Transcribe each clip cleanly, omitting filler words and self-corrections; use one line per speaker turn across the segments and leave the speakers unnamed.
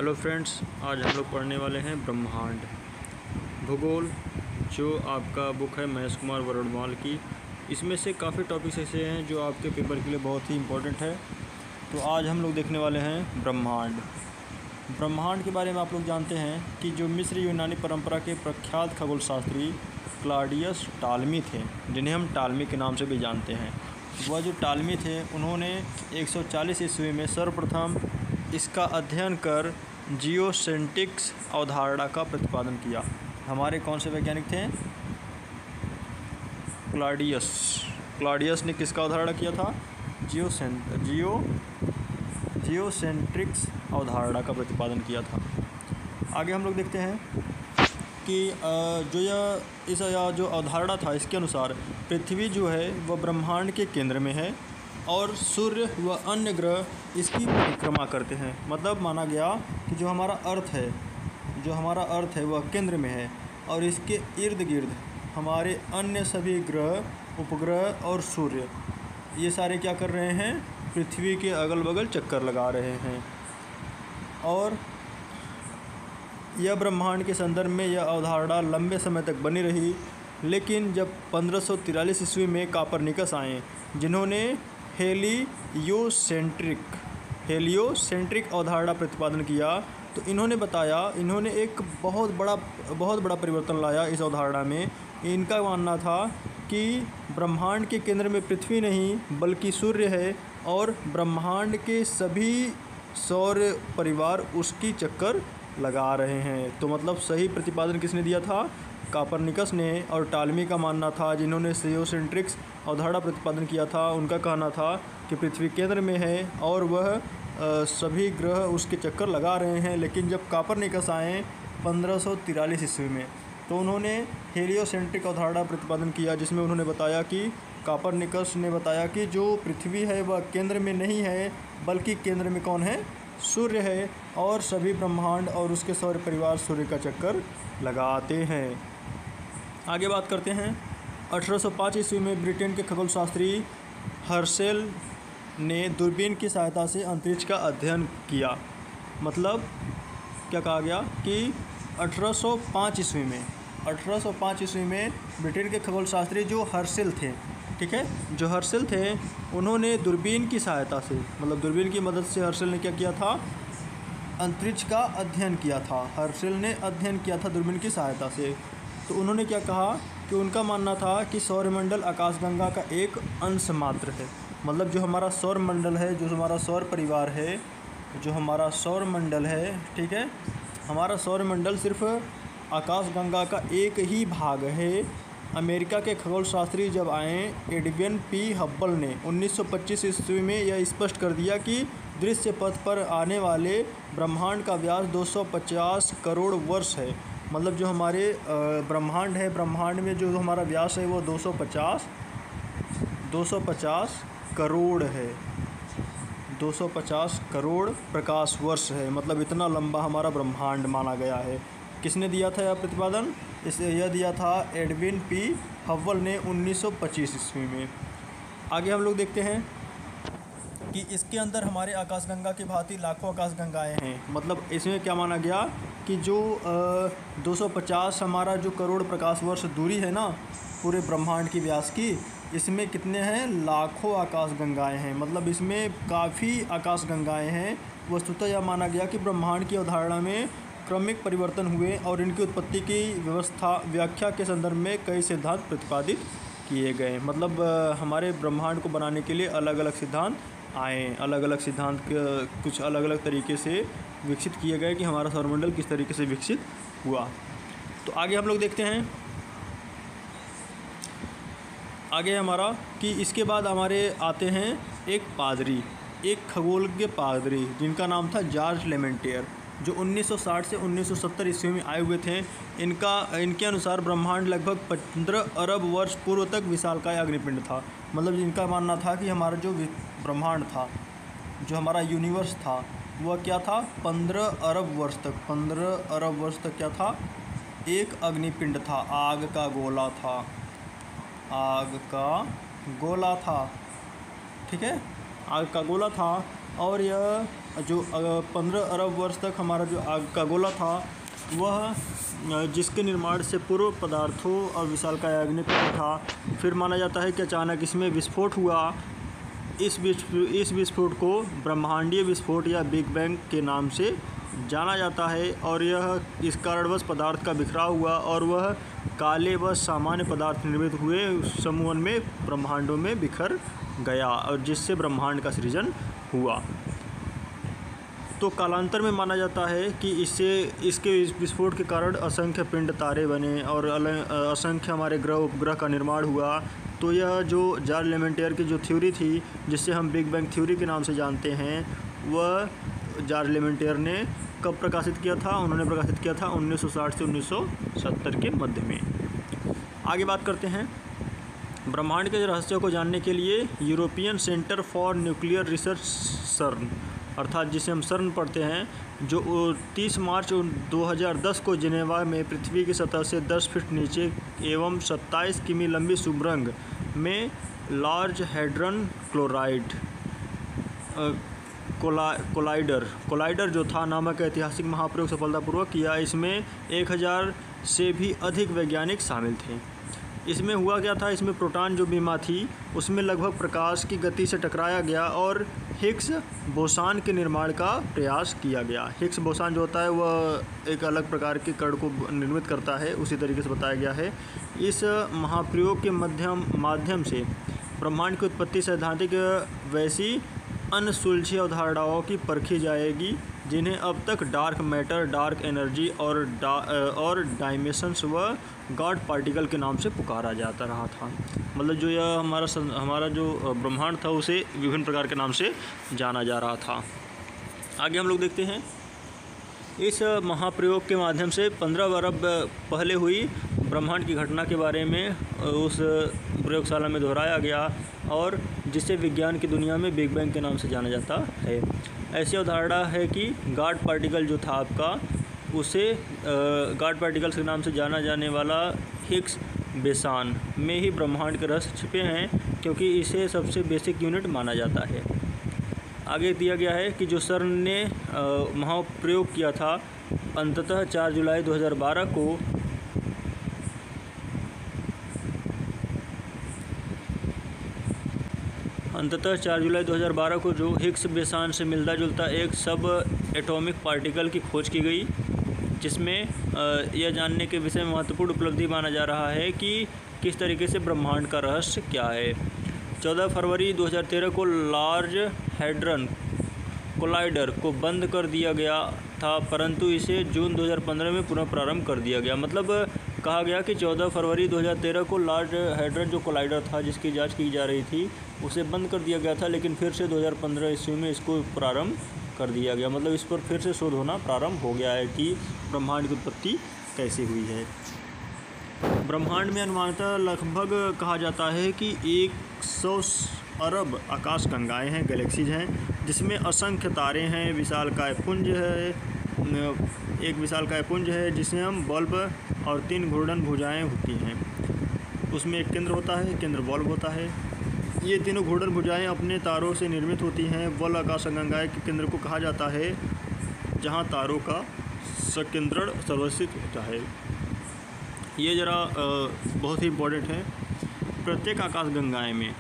Hello friends, आज हम लोग पढ़ने वाले हैं ब्रह्मांड भूगोल, जो आपका बुक है महेश कुमार वर्णमाल की। इसमें से काफ़ी टॉपिक्स ऐसे हैं जो आपके पेपर के लिए बहुत ही इम्पोर्टेंट है। तो आज हम लोग देखने वाले हैं ब्रह्मांड। ब्रह्मांड के बारे में आप लोग जानते हैं कि जो मिस्र यूनानी परंपरा के प्रख्यात खगोल शास्त्री क्लॉडियस टालमी थे, जिन्हें हम टालमी के नाम से भी जानते हैं। वह जो टालमी थे, उन्होंने 140 ईस्वी में सर्वप्रथम इसका अध्ययन कर जियोसेंट्रिक्स अवधारणा का प्रतिपादन किया। हमारे कौन से वैज्ञानिक थे? क्लॉडियस ने किसका अवधारणा किया था? जियोसेंट्रिक्स अवधारणा का प्रतिपादन किया था। आगे हम लोग देखते हैं कि जो अवधारणा था, इसके अनुसार पृथ्वी जो है वह ब्रह्मांड के केंद्र में है और सूर्य व अन्य ग्रह इसकी परिक्रमा करते हैं। मतलब माना गया कि जो हमारा अर्थ है वह केंद्र में है और इसके इर्द गिर्द हमारे अन्य सभी ग्रह, उपग्रह और सूर्य, ये सारे क्या कर रहे हैं? पृथ्वी के अगल बगल चक्कर लगा रहे हैं। और यह ब्रह्मांड के संदर्भ में यह अवधारणा लंबे समय तक बनी रही, लेकिन जब 1543 ईस्वी में कापरनिकस आए, जिन्होंने हेलियोसेंट्रिक अवधारणा प्रतिपादन किया, तो इन्होंने एक बहुत बड़ा परिवर्तन लाया इस अवधारणा में। इनका मानना था कि ब्रह्मांड के केंद्र में पृथ्वी नहीं बल्कि सूर्य है और ब्रह्मांड के सभी सौर परिवार उसकी चक्कर लगा रहे हैं। तो मतलब सही प्रतिपादन किसने दिया था? कापरनिकस ने। और टालमी का मानना था, जिन्होंने जियोसेंट्रिक्स अवधारणा प्रतिपादन किया था, उनका कहना था कि पृथ्वी केंद्र में है और वह सभी ग्रह उसके चक्कर लगा रहे हैं। लेकिन जब कापरनिकस आए 1543 ईस्वी में, तो उन्होंने हेलियोसेंट्रिक अवधारणा प्रतिपादन किया, जिसमें उन्होंने बताया कि कापरनिकस ने बताया कि जो पृथ्वी है वह केंद्र में नहीं है बल्कि केंद्र में कौन है? सूर्य है और सभी ब्रह्मांड और उसके सौर परिवार सूर्य का चक्कर लगाते हैं। आगे बात करते हैं। 1805 ईस्वी में ब्रिटेन के खगोल शास्त्री हर्शेल ने दूरबीन की सहायता से अंतरिक्ष का अध्ययन किया। मतलब क्या कहा गया कि 1805 ईस्वी में ब्रिटेन के खगोल शास्त्री जो हर्शेल थे, ठीक है, जो हर्शेल थे, उन्होंने दूरबीन की सहायता से, मतलब दूरबीन की मदद से हर्शेल ने क्या किया था? अंतरिक्ष का अध्ययन किया था। हर्शेल ने अध्ययन किया था दूरबीन की सहायता से। तो उन्होंने क्या कहा कि उनका मानना था कि सौरमंडल आकाशगंगा का एक अंश मात्र है। मतलब जो हमारा सौरमंडल है, जो हमारा सौर परिवार है, जो हमारा सौरमंडल है, ठीक है, हमारा सौरमंडल सिर्फ आकाशगंगा का एक ही भाग है। अमेरिका के खगोल शास्त्री जब आए, एडविन पी हब्बल ने 1925 ईस्वी में यह स्पष्ट कर दिया कि दृश्य पथ पर आने वाले ब्रह्मांड का व्यास 250 करोड़ वर्ष है। मतलब जो हमारे ब्रह्मांड है, ब्रह्मांड में जो हमारा व्यास है वो 250 करोड़ है। 250 करोड़ प्रकाश वर्ष है। मतलब इतना लंबा हमारा ब्रह्मांड माना गया है। किसने दिया था यह प्रतिपादन? यह दिया था एडविन पी हब्बल ने 1925 ईस्वी में। आगे हम लोग देखते हैं कि इसके अंदर हमारे आकाशगंगा की भांति लाखों आकाशगंगाएं हैं। मतलब इसमें क्या माना गया कि जो 250 हमारा जो करोड़ प्रकाश वर्ष दूरी है ना पूरे ब्रह्मांड की व्यास की, इसमें कितने हैं? लाखों आकाशगंगाएं हैं। मतलब इसमें काफ़ी आकाशगंगाएं हैं। वस्तुतः यह माना गया कि ब्रह्मांड की अवधारणा में क्रमिक परिवर्तन हुए और इनकी उत्पत्ति की व्याख्या के संदर्भ में कई सिद्धांत प्रतिपादित किए गए। मतलब हमारे ब्रह्मांड को बनाने के लिए अलग अलग सिद्धांत आए, अलग अलग सिद्धांत कुछ अलग अलग तरीके से विकसित किए गए कि हमारा सौरमंडल किस तरीके से विकसित हुआ। तो आगे हम लोग देखते हैं। आगे हमारा कि इसके बाद हमारे आते हैं एक खगोलज्ञ पादरी, जिनका नाम था जॉर्ज लेमेंटियर, जो 1960 से 1970 ईस्वी में आए हुए थे। इनके अनुसार ब्रह्मांड लगभग 15 अरब वर्ष पूर्व तक विशालकाय अग्निपिंड था। मतलब इनका मानना था कि हमारा जो ब्रह्मांड था, जो हमारा यूनिवर्स था, वह क्या था? 15 अरब वर्ष तक क्या था? एक अग्निपिंड था, आग का गोला था, ठीक है, आग का गोला था। और यह जो 15 अरब वर्ष तक हमारा जो खगोला था वह जिसके निर्माण से पूर्व पदार्थों और विशालकाय अग्निपिंड था। फिर माना जाता है कि अचानक इसमें विस्फोट हुआ। इस विस्फोट को ब्रह्मांडीय विस्फोट या बिग बैंग के नाम से जाना जाता है और यह इस कारणवश पदार्थ का बिखराव हुआ और वह काले व सामान्य पदार्थ निर्मित हुए समूहन में ब्रह्मांडों में बिखर गया और जिससे ब्रह्मांड का सृजन हुआ। तो कालांतर में माना जाता है कि इसके विस्फोट के कारण असंख्य पिंड तारे बने और असंख्य हमारे ग्रह उपग्रह का निर्माण हुआ। तो यह जो जार्ज लेमेंटियर की जो थ्योरी थी जिससे हम बिग बैंग थ्योरी के नाम से जानते हैं, वह जार्ज लेमेंटियर ने कब प्रकाशित किया था? उन्होंने प्रकाशित किया था 1960 से 1970 के मध्य में। आगे बात करते हैं ब्रह्मांड के रहस्यों को जानने के लिए European centre for nuclear research सर्न, अर्थात जिसे हम सर्न पढ़ते हैं, जो 30 मार्च 2010 को जिनेवा में पृथ्वी की सतह से 10 फीट नीचे एवं 27 किमी लंबी सुरंग में लार्ज हैड्रन कोलाइडर जो था नामक ऐतिहासिक महाप्रयोग सफलतापूर्वक किया। इसमें 1000 से भी अधिक वैज्ञानिक शामिल थे। इसमें हुआ क्या था? इसमें प्रोटॉन जो बीमा थी उसमें लगभग प्रकाश की गति से टकराया गया और हिग्स बोसान के निर्माण का प्रयास किया गया। हिग्स बोसान जो होता है वह एक अलग प्रकार के कण को निर्मित करता है, उसी तरीके से बताया गया है। इस महाप्रयोग के माध्यम से ब्रह्मांड की उत्पत्ति सैद्धांतिक वैसी अनसुलझी अवधारणाओं की परखी जाएगी जिन्हें अब तक डार्क मैटर, डार्क एनर्जी और डायमेंशंस व गॉड पार्टिकल के नाम से पुकारा जाता रहा था। मतलब जो यह हमारा जो ब्रह्मांड था उसे विभिन्न प्रकार के नाम से जाना जा रहा था। आगे हम लोग देखते हैं इस महाप्रयोग के माध्यम से 15 अरब पहले हुई ब्रह्मांड की घटना के बारे में उस प्रयोगशाला में दोहराया गया और जिसे विज्ञान की दुनिया में बिग बैंग के नाम से जाना जाता है। ऐसी अवधारणा है कि गॉड पार्टिकल जो था आपका, उसे गॉड पार्टिकल्स के नाम से जाना जाने वाला हिग्स बोसान में ही ब्रह्मांड के रहस्य छिपे हैं, क्योंकि इसे सबसे बेसिक यूनिट माना जाता है। आगे दिया गया है कि जो सर्न ने महाप्रयोग किया था अंततः 4 जुलाई 2012 को जो हिग्स बोसान से मिलता जुलता एक सब एटॉमिक पार्टिकल की खोज की गई, जिसमें यह जानने के विषय में महत्वपूर्ण उपलब्धि माना जा रहा है कि किस तरीके से ब्रह्मांड का रहस्य क्या है। 14 फरवरी 2013 को लार्ज हैड्रन कोलाइडर को बंद कर दिया गया था, परंतु इसे जून 2015 में पुनः प्रारंभ कर दिया गया। मतलब कहा गया कि 14 फरवरी 2013 को लार्ज हैड्रन जो कोलाइडर था जिसकी जांच की जा रही थी उसे बंद कर दिया गया था, लेकिन फिर से 2015 ईस्वी में इसको प्रारंभ कर दिया गया। मतलब इस पर फिर से शोध होना प्रारंभ हो गया है कि ब्रह्मांड की उत्पत्ति कैसे हुई है। ब्रह्मांड में अनुमानतः लगभग कहा जाता है कि 100 अरब आकाश गंगाएँ हैं, गैलेक्सीज हैं, जिसमें असंख्य तारे हैं। विशालकाय पुंज है, एक विशालकाय पुंज है जिसमें हम बल्ब और 3 घूर्णन भुजाएँ होती हैं। उसमें एक केंद्र होता है, केंद्र बल्ब होता है। ये तीनों घूर्णन भुजाएँ अपने तारों से निर्मित होती हैं। बल्ब आकाशगंगाएँ के केंद्र को कहा जाता है जहाँ तारों का संकेंद्रण सर्वस्थित होता है। ये ज़रा बहुत ही इम्पोर्टेंट है। प्रत्येक आकाशगंगाएँ में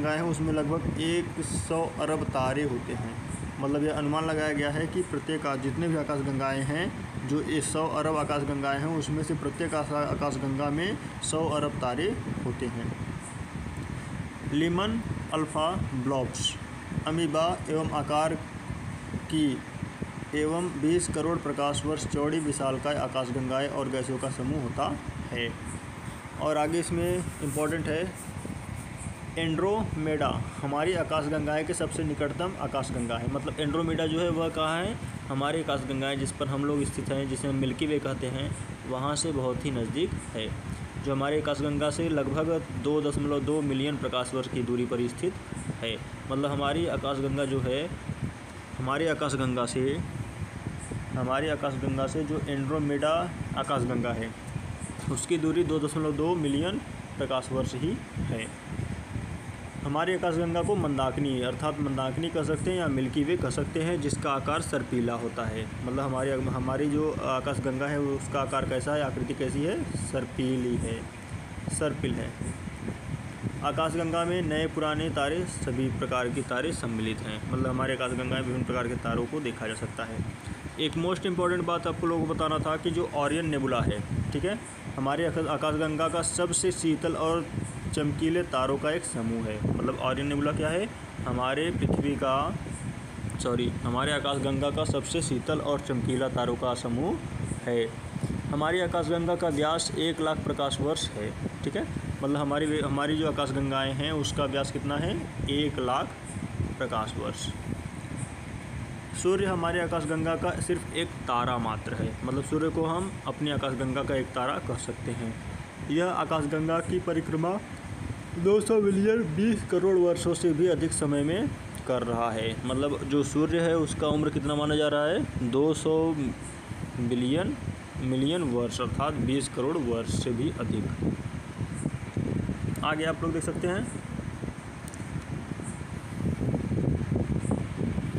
है उसमें लगभग 100 अरब तारे होते हैं। मतलब ये अनुमान लगाया गया है कि प्रत्येक जितने भी आकाशगंगाएँ हैं, जो 100 अरब आकाशगंगाएँ हैं, उसमें से प्रत्येक आकाशगंगा में 100 अरब तारे होते हैं। लीमन अल्फ़ा ब्लॉब्स अमीबा एवं आकार की एवं 20 करोड़ प्रकाश वर्ष चौड़ी विशालकाय आकाशगंगाएँ और गैसों का समूह होता है। और आगे इसमें इम्पॉर्टेंट है एंड्रोमेडा हमारी आकाशगंगाएँ के सबसे निकटतम आकाशगंगा है। मतलब एंड्रोमेडा जो है वह कहाँ है? हमारी आकाशगंगाएँ जिस पर हम लोग स्थित हैं, जिसे हम मिल्की वे कहते हैं, वहाँ से बहुत ही नज़दीक है, जो हमारे आकाशगंगा से लगभग 2.2 मिलियन प्रकाश वर्ष की दूरी पर स्थित है। मतलब हमारी आकाशगंगा जो है, हमारी आकाशगंगा से जो एंड्रोमेडा आकाशगंगा है उसकी दूरी 2.2 मिलियन प्रकाश वर्ष ही है। हमारी आकाशगंगा को मंदाकिनी अर्थात मंदाकिनी कह सकते हैं या मिल्की वे कह सकते हैं, जिसका आकार सर्पीला होता है। मतलब हमारी जो आकाशगंगा है वो उसका आकार कैसा है, आकृति कैसी है, सर्पीली है, सर्पिल है। आकाशगंगा में नए पुराने तारे सभी प्रकार के तारे सम्मिलित हैं। मतलब हमारे आकाशगंगा में विभिन्न प्रकार के तारों को देखा जा सकता है। एक मोस्ट इम्पॉर्टेंट बात आपको लोगों को बताना था कि जो ओरियन नेबुला है, ठीक है, हमारे आकाशगंगा का सबसे शीतल और चमकीले तारों का एक समूह है। मतलब ओरियन नेबुला क्या है, हमारे आकाशगंगा का सबसे शीतल और चमकीला तारों का समूह है। हमारी आकाशगंगा का व्यास 1 लाख प्रकाश वर्ष है, ठीक है। मतलब हमारी जो आकाशगंगाएं हैं उसका व्यास कितना है, 1 लाख प्रकाश वर्ष। सूर्य हमारे आकाशगंगा का सिर्फ एक तारा मात्र है। मतलब सूर्य को हम अपनी आकाशगंगा का एक तारा कह सकते हैं। यह आकाशगंगा की परिक्रमा 200 मिलियन 20 करोड़ वर्षों से भी अधिक समय में कर रहा है। मतलब जो सूर्य है उसका उम्र कितना माना जा रहा है, 200 मिलियन वर्ष अर्थात 20 करोड़ वर्ष से भी अधिक। आगे आप लोग देख सकते हैं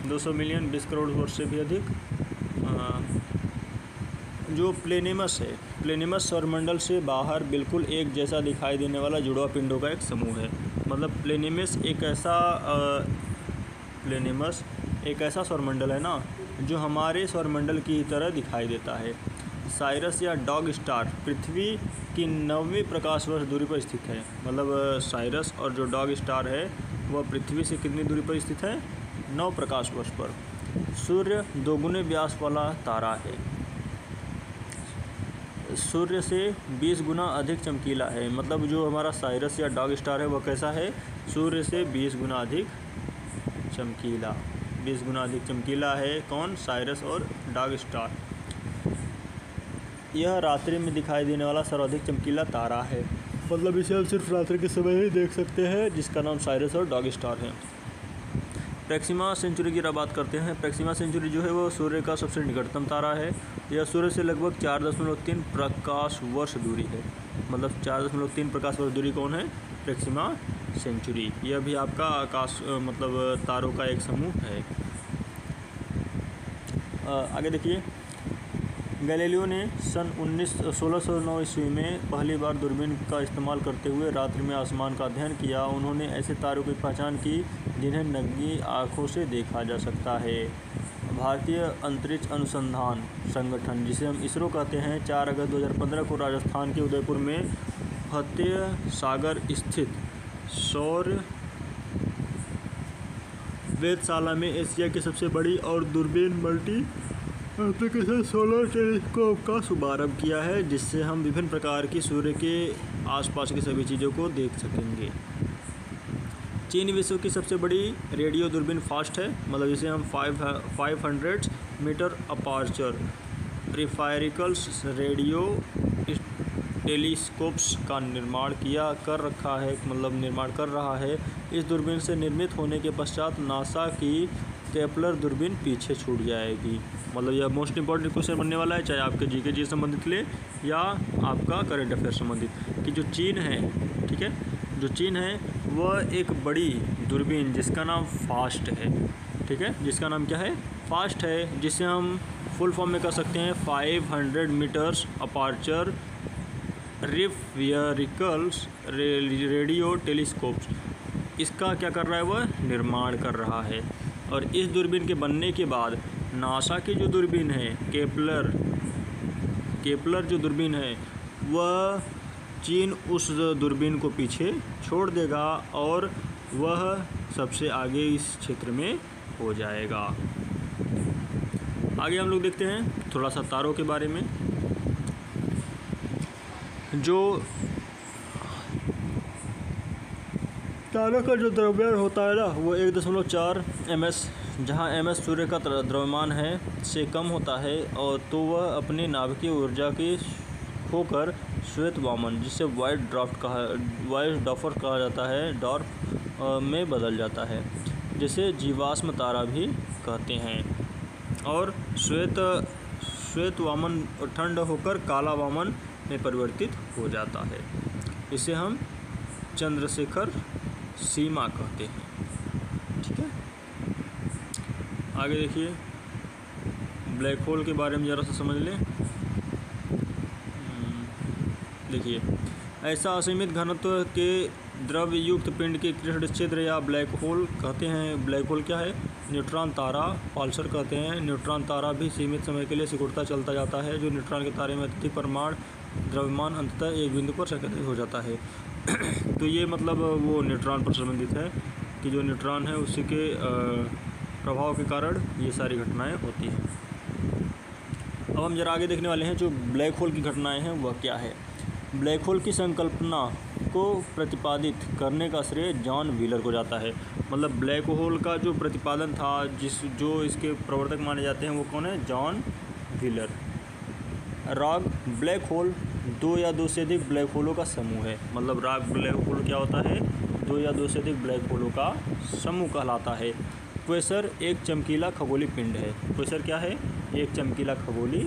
200 मिलियन 20 करोड़ वर्ष से भी अधिक। जो प्लेनेमस है, प्लेनेमस सौरमंडल से बाहर बिल्कुल एक जैसा दिखाई देने वाला जुड़वा पिंडों का एक समूह है। मतलब प्लेनेमस एक ऐसा सौरमंडल है ना जो हमारे सौरमंडल की तरह दिखाई देता है। साइरस या डॉग स्टार पृथ्वी की 9वीं प्रकाश वर्ष दूरी पर स्थित है। मतलब साइरस और जो डॉग स्टार है वह पृथ्वी से कितनी दूरी पर स्थित है, 9 प्रकाश वर्ष पर। सूर्य 2 गुने व्यास वाला तारा है। सूर्य से 20 गुना अधिक चमकीला है। मतलब जो हमारा साइरस या डॉग स्टार है वह कैसा है, सूर्य से 20 गुना अधिक चमकीला है। कौन, साइरस और डॉग स्टार। यह रात्रि में दिखाई देने वाला सर्वाधिक चमकीला तारा है। मतलब इसे हम सिर्फ रात्रि के समय ही देख सकते हैं, जिसका नाम साइरस और डॉग स्टार है। प्रैक्सिमा सेंचुरी की बात करते हैं। प्रैक्सिमा सेंचुरी जो है वो सूर्य का सबसे निकटतम तारा है। यह सूर्य से लगभग 4.3 प्रकाश वर्ष दूरी है। मतलब 4.3 प्रकाश वर्ष दूरी कौन है, प्रैक्सिमा सेंचुरी। यह भी आपका आकाश मतलब तारों का एक समूह है। आगे देखिए, गैलीलियो ने सन 1609 ईस्वी में पहली बार दूरबीन का इस्तेमाल करते हुए रात्रि में आसमान का अध्ययन किया। उन्होंने ऐसे तारों की पहचान की जिन्हें नंगी आँखों से देखा जा सकता है। भारतीय अंतरिक्ष अनुसंधान संगठन, जिसे हम इसरो कहते हैं, 4 अगस्त 2015 को राजस्थान के उदयपुर में फतेह सागर स्थित सौर वेधशाला में एशिया की सबसे बड़ी और दूरबीन मल्टी एप्लीकेशन सोलर टेलीस्कोप का शुभारंभ किया है, जिससे हम विभिन्न प्रकार की सूर्य के आसपास की सभी चीज़ों को देख सकेंगे। चीन विश्व की सबसे बड़ी रेडियो दूरबीन फास्ट है। मतलब इसे हम 500 मीटर अपार्चर रिफायरिकल्स रेडियो टेलीस्कोप्स का निर्माण कर रहा है। इस दूरबीन से निर्मित होने के पश्चात नासा की केपलर दूरबीन पीछे छूट जाएगी। मतलब यह मोस्ट इंपॉर्टेंट क्वेश्चन बनने वाला है, चाहे आपके जीके जी संबंधित ले या आपका करंट अफेयर संबंधित, कि जो चीन है, ठीक है, जो चीन है वह एक बड़ी दूरबीन जिसका नाम फास्ट है, ठीक है, जिसका नाम क्या है, फास्ट है, जिसे हम फुल फॉर्म में कर सकते हैं 500 मीटर्स अपार्चर रिफायरिकल्स रेडियो टेलीस्कोप्स। इसका क्या कर रहा है, वह निर्माण कर रहा है। और इस दूरबीन के बनने के बाद नासा की जो दूरबीन है केपलर जो दूरबीन है वह चीन उस दूरबीन को पीछे छोड़ देगा और वह सबसे आगे इस क्षेत्र में हो जाएगा। आगे हम लोग देखते हैं थोड़ा सा तारों के बारे में। जो तारों का जो द्रव्यमान होता है ना वो 1.4 ms, जहाँ ms सूर्य का द्रव्यमान है से कम होता है, और तो वह अपनी नाभिकीय ऊर्जा की खोकर श्वेत वामन, जिसे वाइट डॉर्फ कहा जाता है, डॉर्फ में बदल जाता है, जिसे जीवाश्म तारा भी कहते हैं। और श्वेत वामन ठंड होकर काला वामन में परिवर्तित हो जाता है। इसे हम चंद्रशेखर सीमा कहते हैं। ठीक है, आगे देखिए, ब्लैक होल के बारे में ज़रा सा समझ लें। देखिए, ऐसा असीमित घनत्व के द्रव्य युक्त पिंड के कृष्ण छिद्र या ब्लैक होल कहते हैं। ब्लैक होल क्या है? न्यूट्रॉन तारा, पाल्सर कहते हैं। न्यूट्रॉन तारा भी सीमित समय के लिए सिकुड़ता चलता जाता है। जो न्यूट्रॉन के तारे में अत्यधिक परमाणु द्रव्यमान अंततः एक बिंदु पर संकेंद्रित हो जाता है। तो ये मतलब वो न्यूट्रॉन पर संबंधित है कि जो न्यूट्रॉन है उसी के प्रभाव के कारण ये सारी घटनाएं होती हैं। अब हम जरा आगे देखने वाले हैं जो ब्लैक होल की घटनाएं हैं वह क्या है। ब्लैक होल की संकल्पना को प्रतिपादित करने का श्रेय जॉन व्हीलर को जाता है। मतलब ब्लैक होल का जो प्रतिपादन था, जो इसके प्रवर्तक माने जाते हैं वो कौन है? John wheeler. Rock black hole दो या दो से अधिक ब्लैक होलों का समूह है। मतलब रॉक ब्लैक होल क्या होता है? दो या दो से अधिक ब्लैक होलों का समूह कहलाता है। क्वेसर एक चमकीला खगोलीय पिंड है। क्वेसर क्या है? एक चमकीला खगोलीय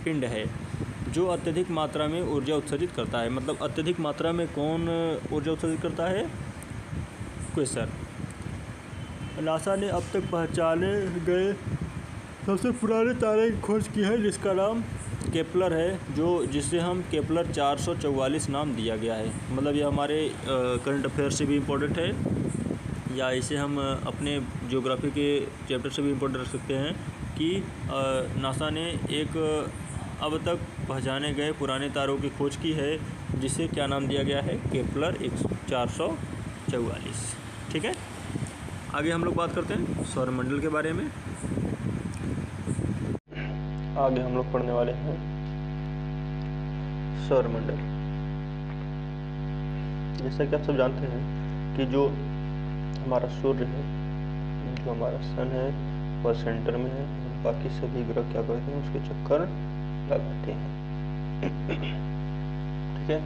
पिंड है जो अत्यधिक मात्रा में ऊर्जा उत्सर्जित करता है। मतलब अत्यधिक मात्रा में कौन ऊर्जा उत्सर्जित करता है? क्वेसर। नासा ने अब तक पहचाने गए सबसे पुराने तारे की खोज की है जिसका नाम केपलर है, जिसे हम केपलर 444 नाम दिया गया है। मतलब ये हमारे करंट अफेयर से भी इम्पोर्टेंट है, या इसे हम अपने ज्योग्राफी के चैप्टर से भी इम्पोर्टेंट रख सकते हैं कि नासा ने एक अब तक पहचाने गए पुराने तारों की खोज की है जिसे क्या नाम दिया गया है? केपलर 444। ठीक है, आगे हम लोग बात करते हैं सौरमंडल के बारे में। आगे हम लोग पढ़ने वाले हैं सौरमंडल। जैसा कि आप सब जानते हैं कि जो हमारा सूर्य है, जो हमारा सन है वह सेंटर में है, बाकी सभी ग्रह क्या करते हैं? उसके चक्कर लगाते हैं। ठीक है,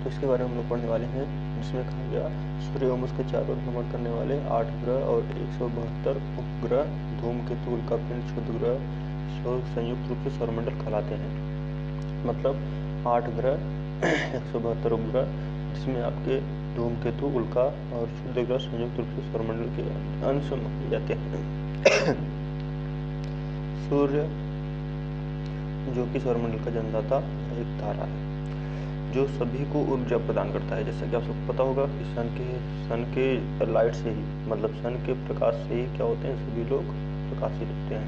तो इसके बारे में हम लोग पढ़ने वाले हैं, जिसमें कहा गया सूर्य एवं उसके चारों ओर भ्रमण करने वाले 8 ग्रह और 172 उपग्रह, धूमकेतु, उल्कापिंड, क्षुद्र ग्रह संयुक्त रूप से सौरमंडल कहलाते हैं। मतलब 8 ग्रह 172 उपग्रह, जिसमें आपके धूमकेतु, उल्का और क्षुद्र ग्रह संयुक्त रूप से सौरमंडल के अंश माने जाते हैं। सूर्य जो कि सौरमंडल का जन्मदाता एक तारा है जो सभी को ऊर्जा प्रदान करता है। जैसा कि आप सबको पता होगा कि सन के लाइट से ही, मतलब सन के प्रकाश से ही क्या होते हैं? सभी लोग प्रकाशित होते हैं।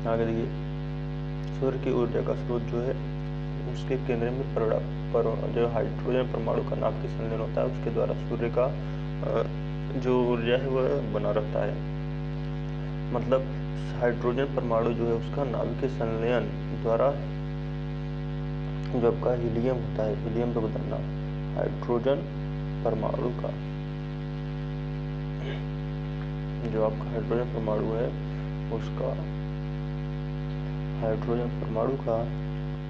आगे देखिए, सूर्य की ऊर्जा का स्रोत जो है उसके केंद्र में जो हाइड्रोजन परमाणु का नाभिक संलयन होता है, उसके द्वारा सूर्य का जो ऊर्जा है वह बना रहता है। मतलब हाइड्रोजन परमाणु जो है उसका नाभिकीय संलयन द्वारा जो आपका हीलियम होता है, हीलियम पे बदलना, हाइड्रोजन परमाणु का जो आपका हाइड्रोजन परमाणु है उसका हाइड्रोजन परमाणु का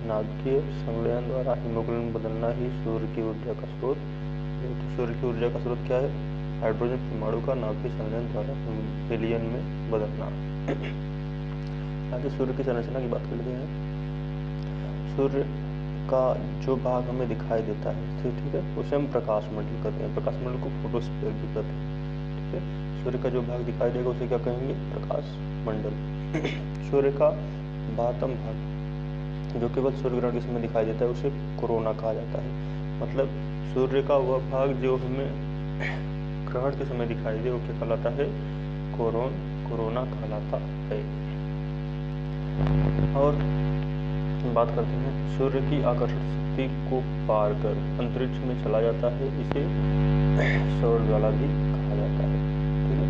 नाभिकीय संलयन द्वारा हीमोग्लोबिन बदलना ही सूर्य की ऊर्जा का स्रोत है। तो सूर्य की ऊर्जा का स्रोत क्या है? हाइड्रोजन परमाणु का नाभिकीय संलयन द्वारा हीलियम में बदलना। आगे सूर्य की संरचना की बात कर लेते हैं। सूर्य का जो भाग हमें दिखाई देता है, ठीक है, उसे हम प्रकाश मंडल कहते हैं। प्रकाश मंडल को फोटोस्फीयर भी कहते हैं। ठीक है, सूर्य का जो भाग दिखाई देगा उसे क्या कहेंगे? प्रकाश मंडल। सूर्य का बातम भाग जो केवल सूर्य ग्रहण के समय दिखाई देता है उसे कोरोना कहा जाता है। मतलब सूर्य का वह भाग जो हमें ग्रहण के समय दिखाई दे वो क्या कहलाता है? कोरोना कहलाता है। और बात करते हैं सूर्य की आकर्षण शक्ति को पार कर अंतरिक्ष में चला जाता है, इसे सौर ज्वाला भी कहा जाता है। ठीक है,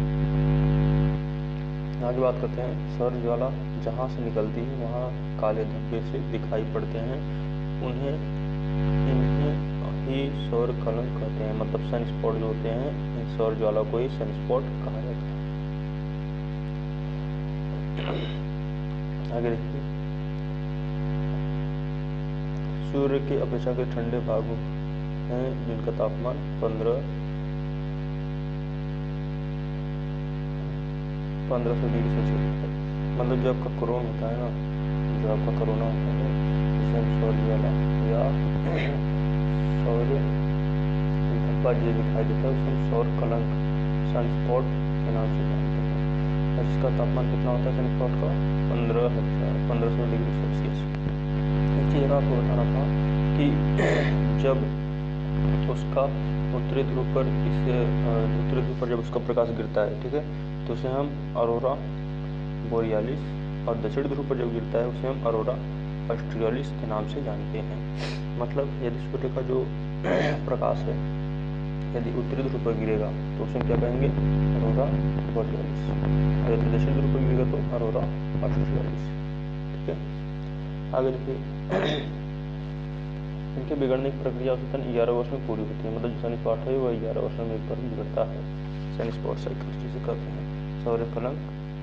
आगे बात करते हैं सौर ज्वाला जहाँ से निकलती है वहाँ काले धब्बे से दिखाई पड़ते हैं, इन्हें ही सौर कलंक कहते हैं। मतलब सन स्पॉट जो होते हैं, इन सौर ज्वाला को ही सन स्पॉट कहा जाता है। आगे देखिए, सूर्य के अपेक्षाकृत ठंडे भागों हैं जिनका तापमान 1500 डिग्री सेल्सियस है। मतलब जो आपका कोरोना होता है ना, जो आपका कोरोना होता है
जिसे हम सौरज्वाला या सौर धब्बा जो दिखाई देता है उसे हम सौर कलंक सनस्पॉट के नाम से जानते हैं। और जिसका तापमान कितना होता है सनस्पॉट का 1500 डिग्री सेल्सियस। एक चीज़ आपको बताना था कि जब उसका उत्तरी ध्रुव पर जब उसका प्रकाश गिरता है, ठीक है, तो उसे हम अरोरा बोरियालिस, और दक्षिण ध्रुव पर जब गिरता है उसे हम अरोरा ऑस्ट्रियालिस के नाम से जानते हैं। मतलब यदि सूर्य का जो प्रकाश है यदि उत्तरी ध्रुव पर गिरेगा तो उसे हम क्या कहेंगे, अरोरा बोरियालिस, और यदि दक्षिण ध्रुव पर गिरेगा तो अरोरा ऑस्ट्रियालिस। ठीक है, आगे देखिए इनके बिगड़ने की प्रक्रिया औसतन 11 वर्ष में पूरी होती है। मतलब जो सनस्पॉट है वह 11 वर्ष में एक बार बिगड़ता है। सनस्पॉट साइकिल जिसे कहते हैं, सौर कलंक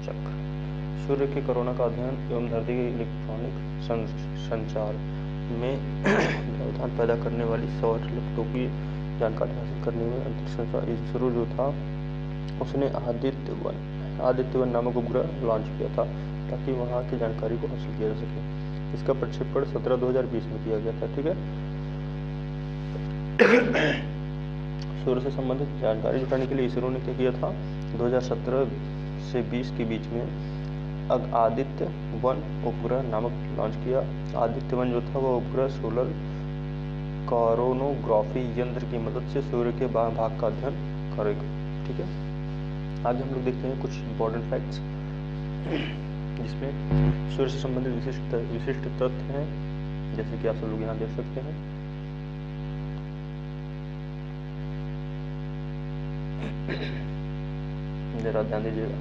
चक्र। सूर्य के कोरोना का अध्ययन एवं धरती के इलेक्ट्रॉनिक संचार में व्यवधान पैदा करने वाली सौर लपटों की जानकारी हासिल करने में अंतरिक्ष संस्थान इसरो जो था उसने आदित्य 1 नामक उपग्रह लॉन्च किया था ताकि वहाँ की जानकारी को हासिल किया जा सके। इसका प्रक्षेपण 17/2020 में किया गया था। ठीक है, सूर्य से संबंधित जानकारी जुटाने के लिए इसरो ने क्या किया था, 2017 से 20 के बीच में आदित्य 1 उपग्रह नामक लॉन्च किया। आदित्य 1 जो था वह उपग्रह सोलर कोरोनोग्राफी यंत्र की मदद से सूर्य के भाग का अध्ययन करेगा। ठीक है, आगे हम लोग देखते हैं कुछ इम्पोर्टेंट फैक्ट्स जिसमें सूर्य से संबंधित विशिष्ट तथ्य हैं, जैसे कि आप सब लोग यहाँ देख सकते हैं। जरा ध्यान दीजिएगा,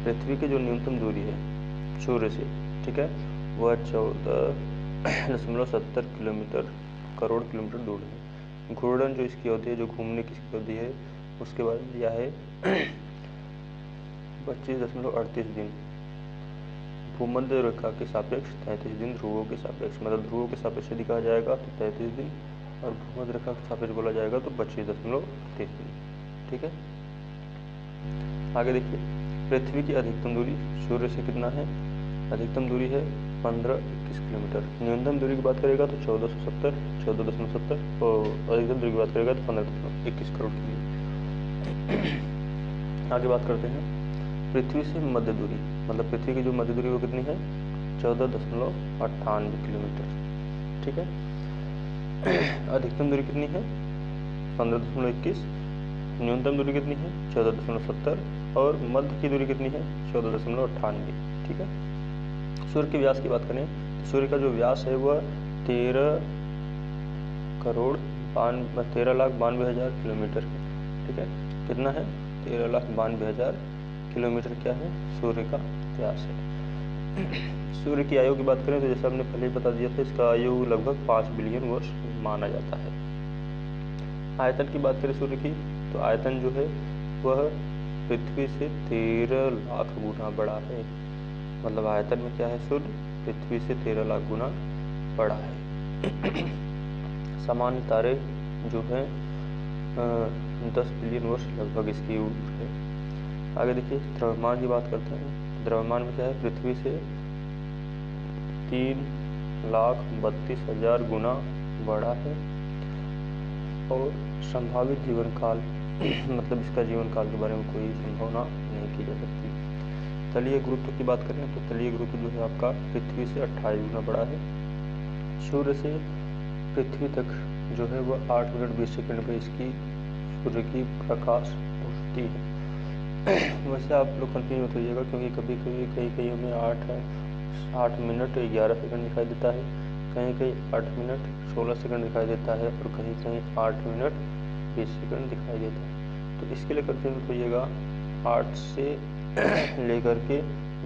पृथ्वी की जो न्यूनतम दूरी है सूर्य से, ठीक है, वह 14.70 करोड़ किलोमीटर दूर है। घूर्णन जो इसकी अवधि है, जो घूमने की इसकी अवधि है, उसके बाद दिया है 25.38 दिन। भूमध्य रेखा के सापेक्ष 33 दिन, ध्रुवों के सापेक्ष, मतलब ध्रुवों के सापेक्ष यदि कहा जाएगा तो 33 दिन, और भूमध्य रेखा के सापेक्ष बोला जाएगा तो 25.38 दिन। ठीक है, आगे देखिए, पृथ्वी की अधिकतम दूरी सूर्य से कितना है, अधिकतम दूरी है 1521 किलोमीटर। न्यूनतम दूरी की बात करेगा तो 1470, और अधिकतम दूरी की बात करेगा तो 1521 करोड़ किलोमीटर। आगे बात करते हैं पृथ्वी से मध्य दूरी, मतलब पृथ्वी की जो मध्य दूरी वो कितनी है, 14.98 किलोमीटर। ठीक है, अधिकतम दूरी कितनी है, 15.21, न्यूनतम दूरी कितनी है, 14.70, और मध्य की दूरी कितनी है, 14.98। ठीक है, सूर्य के व्यास की बात करें तो सूर्य का जो व्यास है वह 13,92,000 किलोमीटर है। ठीक है, कितना है, 13,92,000 किलोमीटर क्या है, सूर्य का व्यास है। सूर्य की आयु की बात करें तो जैसे हमने पहले ही बता दिया था, इसका आयु लगभग 5 बिलियन वर्ष माना जाता है। आयतन की बात करें सूर्य की तो आयतन जो है वह पृथ्वी से 13 लाख गुना बड़ा है। मतलब आयतन में क्या है, सूर्य पृथ्वी से 13 लाख गुना बड़ा है। सामान्य तारे जो है 10 बिलियन वर्ष लगभग इसकी उम्र है। आगे देखिए, द्रव्यमान की बात करते हैं। द्रव्यमान में क्या है, पृथ्वी से 3,32,000 गुना बड़ा है। और संभावित जीवन काल मतलब इसका जीवन काल के बारे में कोई संभावना नहीं की जा सकती। तलीय गुरुत्व की बात करें तो तलीय गुरुत्व जो है आपका पृथ्वी से 28 गुना बड़ा है। सूर्य से पृथ्वी तक जो है वह 8 मिनट 20 सेकंड में इसकी सूर्य की प्रकाश पहुँचती है। वैसे आप लोग कंफ्यूज मत होइएगा, क्योंकि कभी कहीं हमें 8 मिनट 11 सेकंड दिखाई देता है, कहीं 8 मिनट 16 सेकंड दिखाई देता है, और कहीं 8 मिनट 20 सेकंड दिखाई देता है। तो इसके लिए कंफ्यूज मत होइएगा, 8 से लेकर के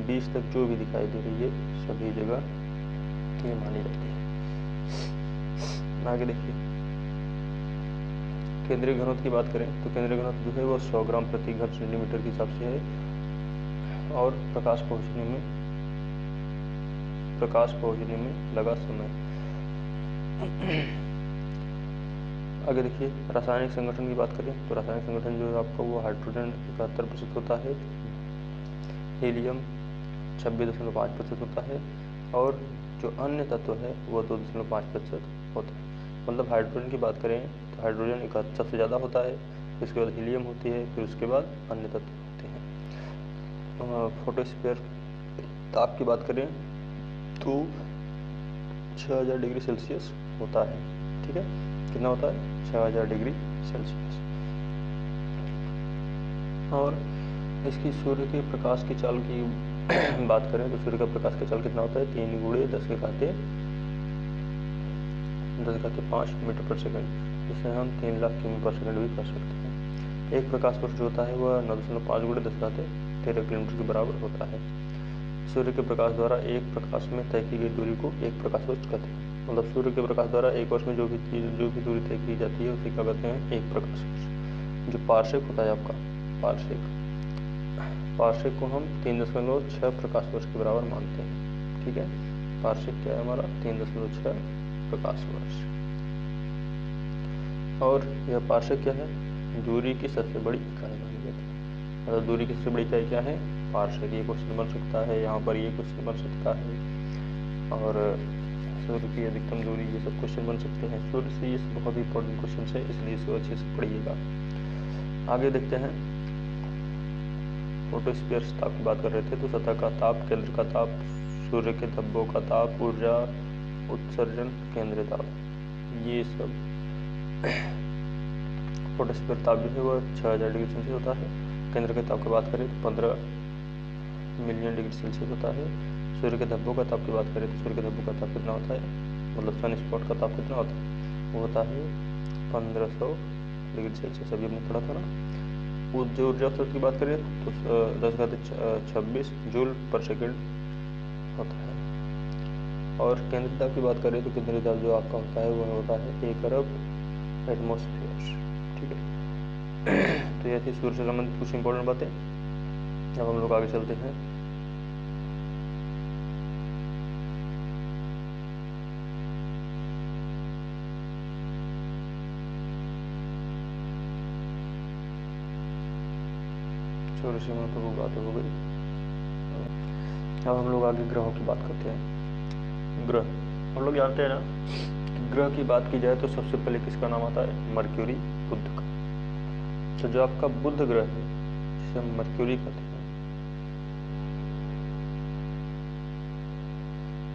20 तक जो भी दिखाई दे रही है सभी जगह ये मानी जाती है। आगे देखिए, केंद्रीय घनत्व की बात करें तो केंद्रीय घनत्व जो है वो 100 ग्राम प्रति घन सेंटीमीटर के हिसाब से है। और प्रकाश पहुंचने में लगा समय। आगे देखिए, रासायनिक संगठन की बात करें तो रासायनिक संगठन जो है आपका वो हाइड्रोजन 71% होता है, हीलियम 26.5% होता है, और जो अन्य तत्व है वो 2.5% होता है। मतलब हाइड्रोजन की बात करें तो हाइड्रोजन एक सबसे ज़्यादा होता है, उसके बाद हीलियम होती है, फिर उसके बाद अन्य तत्व होते हैं। फोटोस्फीयर ताप की बात करें तो 6000 डिग्री सेल्सियस होता है। ठीक है, कितना होता है? 6000 डिग्री सेल्सियस। और इसकी सूर्य के प्रकाश की चाल की बात करें तो सूर्य का प्रकाश का चाल कितना होता है? 3 × 10⁵ मीटर पर सेकंड, जिसे हम 3 लाख किमी पर सेकंड भी कर सकते हैं। एक प्रकाश वर्ष जो होता है वह 9.5 × 10⁻13 किलोमीटर के बराबर होता है। सूर्य के प्रकाश द्वारा एक प्रकाश में तय की गई दूरी को एक प्रकाश वर्ष कहते हैं। मतलब सूर्य के प्रकाश द्वारा एक वर्ष में जो भी दूरी तय की जाती है उसे क्या कहते हैं? एक प्रकाश वर्ष। जो पार्सेक होता है आपका, पार्सेक को हम 3.6 प्रकाश वर्ष के बराबर मानते हैं। ठीक है, पार्सेक क्या है हमारा? 3.6 प्रकाश वर्ष। और यह पार्सेक क्या है? दूरी की सबसे बड़ी इकाई मानी जाती है। मतलब दूरी की सबसे बड़ी इकाई क्या है? पार्सेक। ये क्वेश्चन बन सकता है, यहाँ पर ये क्वेश्चन बन सकता है, और सूर्य की अधिकतम दूरी, ये सब क्वेश्चन बन सकते हैं। सूर्य से ये बहुत ही इंपॉर्टेंट क्वेश्चन है, इसलिए इसको अच्छे से पढ़िएगा। आगे देखते हैं, फोटोस्फीयर ताप की बात कर रहे थे तो सतह का ताप, केंद्र का ताप, सूर्य के धब्बों का ताप, ऊर्जा उत्सर्जन, केंद्रीय ताप, ये सब फोटोस्फीयर ताप जो है वह 6000 डिग्री सेल्सियस होता है। केंद्र के ताप की बात करें तो 15 मिलियन डिग्री सेल्सियस होता है। सूर्य के धब्बों का ताप की बात करें तो सूर्य के धब्बों का ताप कितना होता है? मतलब सन स्पॉट का ताप कितना होता है? वो होता है 1500 डिग्री सेल्सियस। अभी हमने पढ़ा था ना। जो ऊर्जा उत्सर्जन की बात करें तो 10⁻26 जूल पर सेकंड होता है। और केंद्रीय ताप की बात करें तो केंद्रीय ताप जो आपका होता है वह होता है 1 अरब एटमॉस्फेयर। ठीक है, तो यह थी सूर्य से संबंधित कुछ इंपॉर्टेंट बातें। अब हम लोग आगे चलते हैं। सूर्य से महत्वपूर्ण बातें हो गई। अब हम लोग आगे ग्रहों की बात करते हैं। ग्रह हम लोग जानते हैं ना, ग्रह की बात की जाए तो सबसे पहले किसका नाम आता है? मरक्यूरी, बुध का। तो जो आपका बुध ग्रह है जिसे हम मरक्यूरी कहते हैं,